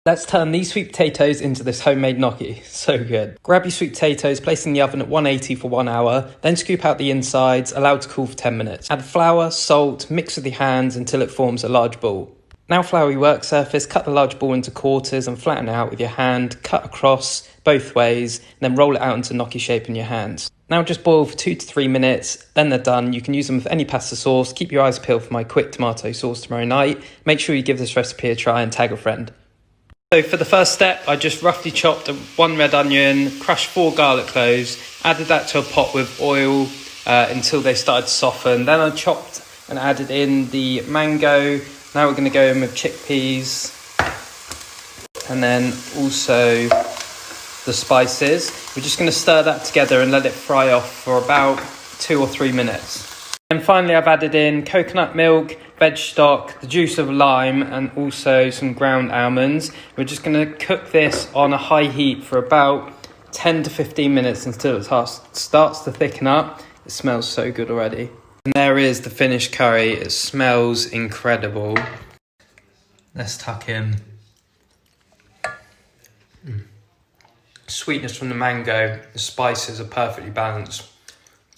Let's turn these sweet potatoes into this homemade gnocchi. So good. Grab your sweet potatoes, place in the oven at 180 for 1 hour, then scoop out the insides, allow it to cool for 10 minutes. Add flour, salt, mix with your hands until it forms a large ball. Now flour your work surface, cut the large ball into quarters and flatten it out with your hand, cut across both ways, and then roll it out into gnocchi shape in your hands. Now just boil for 2 to 3 minutes, then they're done. You can use them with any pasta sauce. Keep your eyes peeled for my quick tomato sauce tomorrow night. Make sure you give this recipe a try and tag a friend. So for the first step, I just roughly chopped 1 red onion, crushed 4 garlic cloves, added that to a pot with oil until they started to soften. Then I chopped and added in the mango. Now we're going to go in with chickpeas and then also the spices. We're just going to stir that together and let it fry off for about 2 or 3 minutes. And finally I've added in coconut milk, veg stock, the juice of a lime and also some ground almonds. We're just going to cook this on a high heat for about 10 to 15 minutes until it starts to thicken up. It smells so good already. And there is the finished curry. It smells incredible. Let's tuck in. Sweetness from the mango, the spices are perfectly balanced.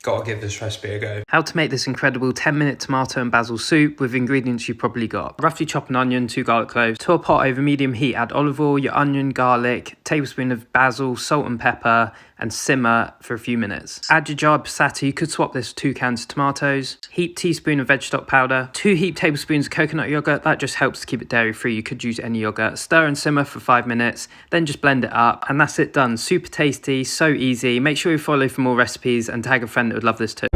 Gotta give this recipe a go. How to make this incredible 10-minute tomato and basil soup with ingredients you've probably got. Roughly chop an onion, 2 garlic cloves. To a pot over medium heat, add olive oil, your onion, garlic, tablespoon of basil, salt and pepper, and simmer for a few minutes. Add your jar of passata. You could swap this with 2 cans of tomatoes. Heap teaspoon of veg stock powder. 2 heaped tablespoons of coconut yogurt. That just helps to keep it dairy free. You could use any yogurt. Stir and simmer for 5 minutes. Then just blend it up. And that's it done. Super tasty, so easy. Make sure you follow for more recipes and tag a friend that would love this too.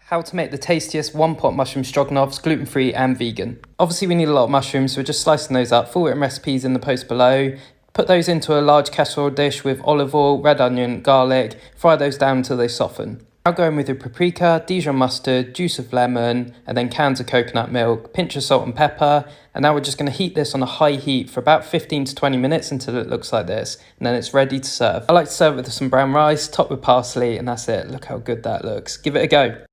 How to make the tastiest one-pot mushroom stroganoffs, gluten-free and vegan. Obviously we need a lot of mushrooms, so we're just slicing those up. Full written recipes in the post below. Put those into a large casserole dish with olive oil, red onion, garlic. Fry those down until they soften. Now go in with your paprika, Dijon mustard, juice of lemon, and then cans of coconut milk, pinch of salt and pepper. And now we're just going to heat this on a high heat for about 15 to 20 minutes until it looks like this. And then it's ready to serve. I like to serve it with some brown rice, topped with parsley, and that's it. Look how good that looks. Give it a go.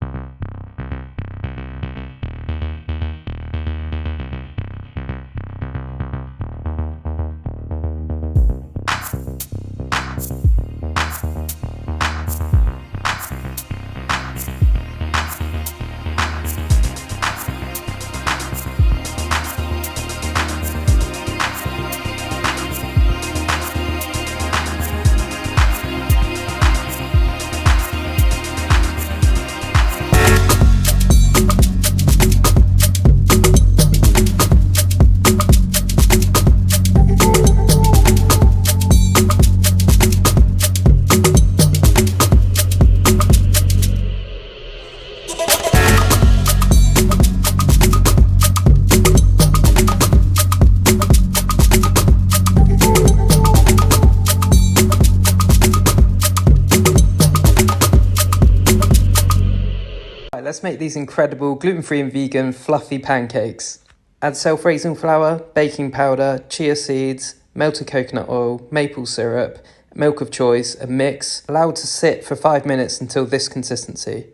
Let's make these incredible gluten-free and vegan fluffy pancakes. Add self-raising flour, baking powder, chia seeds, melted coconut oil, maple syrup, milk of choice, and mix. Allow it to sit for 5 minutes until this consistency.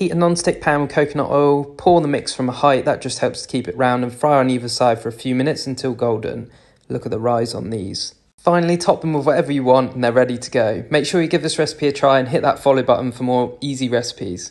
Heat a non-stick pan with coconut oil, pour the mix from a height, that just helps to keep it round, and fry on either side for a few minutes until golden. Look at the rise on these. Finally, top them with whatever you want and they're ready to go. Make sure you give this recipe a try and hit that follow button for more easy recipes.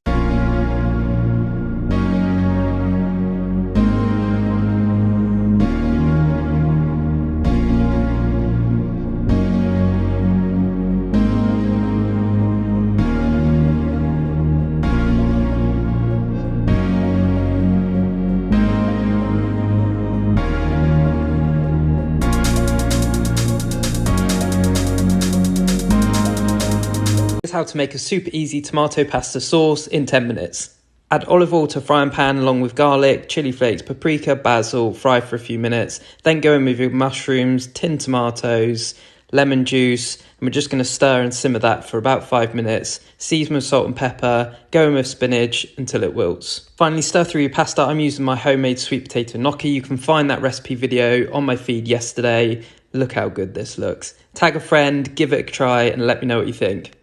How to make a super easy tomato pasta sauce in 10 minutes. Add olive oil to a frying pan along with garlic, chili flakes, paprika, basil, fry for a few minutes, then go in with your mushrooms, tinned tomatoes, lemon juice, and we're just going to stir and simmer that for about 5 minutes. Season with salt and pepper, go in with spinach until it wilts. Finally, stir through your pasta. I'm using my homemade sweet potato gnocchi. You can find that recipe video on my feed yesterday. Look how good this looks. Tag a friend, give it a try, and let me know what you think.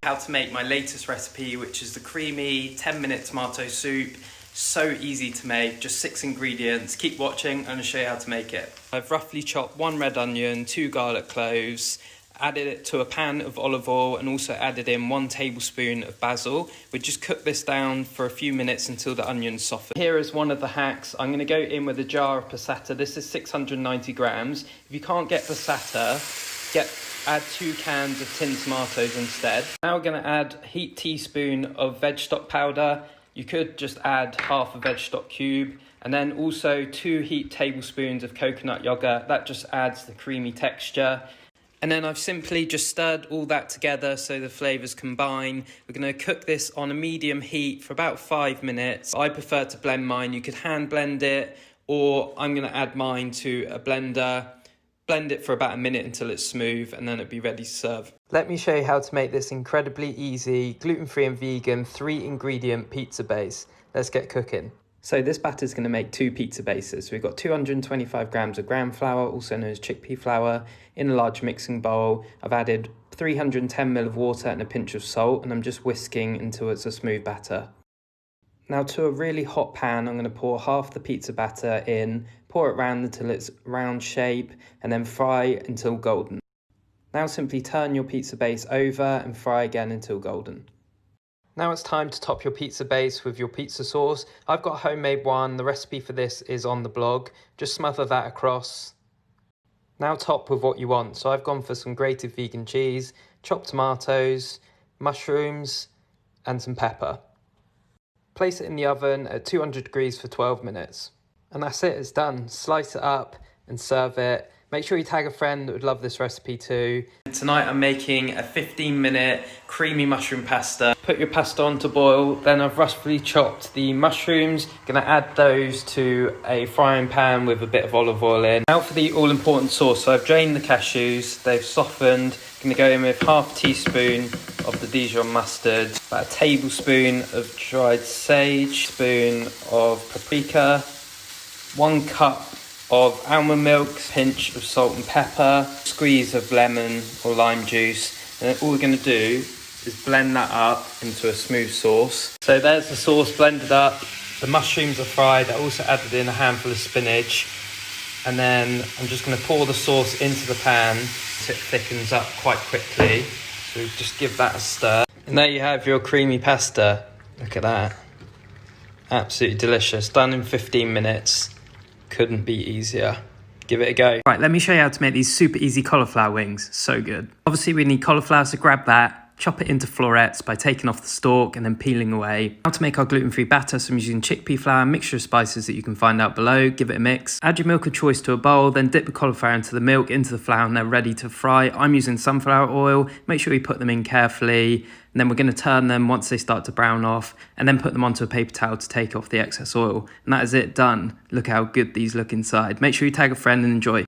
How to make my latest recipe, which is the creamy 10-minute tomato soup. So easy to make, just 6 ingredients. Keep watching, I'm going to show you how to make it. I've roughly chopped 1 red onion, 2 garlic cloves, added it to a pan of olive oil, and also added in 1 tablespoon of basil. We just cook this down for a few minutes until the onions soften. Here is one of the hacks. I'm going to go in with a jar of passata. This is 690 grams. If you can't get passata, add 2 cans of tinned tomatoes instead. Now we're going to add a heaped teaspoon of veg stock powder. You could just add half a veg stock cube, and then also 2 heaped tablespoons of coconut yogurt. That just adds the creamy texture. And then I've simply just stirred all that together so the flavours combine. We're going to cook this on a medium heat for about 5 minutes. I prefer to blend mine. You could hand blend it, or I'm going to add mine to a blender. Blend it for about a minute until it's smooth, and then it'll be ready to serve. Let me show you how to make this incredibly easy, gluten-free and vegan, 3-ingredient pizza base. Let's get cooking. So this batter is going to make 2 pizza bases. We've got 225 grams of gram flour, also known as chickpea flour, in a large mixing bowl. I've added 310 ml of water and a pinch of salt, and I'm just whisking until it's a smooth batter. Now to a really hot pan, I'm going to pour half the pizza batter in, pour it round until it's round shape, and then fry until golden. Now simply turn your pizza base over and fry again until golden. Now it's time to top your pizza base with your pizza sauce. I've got a homemade one. The recipe for this is on the blog. Just smother that across. Now top with what you want. So I've gone for some grated vegan cheese, chopped tomatoes, mushrooms, and some pepper. Place it in the oven at 200 degrees for 12 minutes. And that's it, it's done. Slice it up and serve it. Make sure you tag a friend that would love this recipe too. Tonight I'm making a 15-minute creamy mushroom pasta. Put your pasta on to boil, then I've roughly chopped the mushrooms. Gonna add those to a frying pan with a bit of olive oil in. Now for the all-important sauce. So I've drained the cashews, they've softened. Gonna go in with half a teaspoon of the Dijon mustard, about a tablespoon of dried sage, spoon of paprika, 1 cup of almond milk, pinch of salt and pepper, squeeze of lemon or lime juice, and then all we're going to do is blend that up into a smooth sauce. So there's the sauce blended up, the mushrooms are fried, I also added in a handful of spinach, and then I'm just going to pour the sauce into the pan so it thickens up quite quickly. So just give that a stir. And there you have your creamy pasta. Look at that. Absolutely delicious. Done in 15 minutes. Couldn't be easier. Give it a go. Right, let me show you how to make these super easy cauliflower wings. So good. Obviously we need cauliflower, so grab that. chop it into florets by taking off the stalk and then peeling away. Now to make our gluten-free batter, so I'm using chickpea flour, mixture of spices that you can find out below. Give it a mix. Add your milk of choice to a bowl, then dip the cauliflower into the milk, into the flour, and they're ready to fry. I'm using sunflower oil. Make sure you put them in carefully. And then we're going to turn them once they start to brown off, and then put them onto a paper towel to take off the excess oil. And that is it, done. Look how good these look inside. Make sure you tag a friend and enjoy.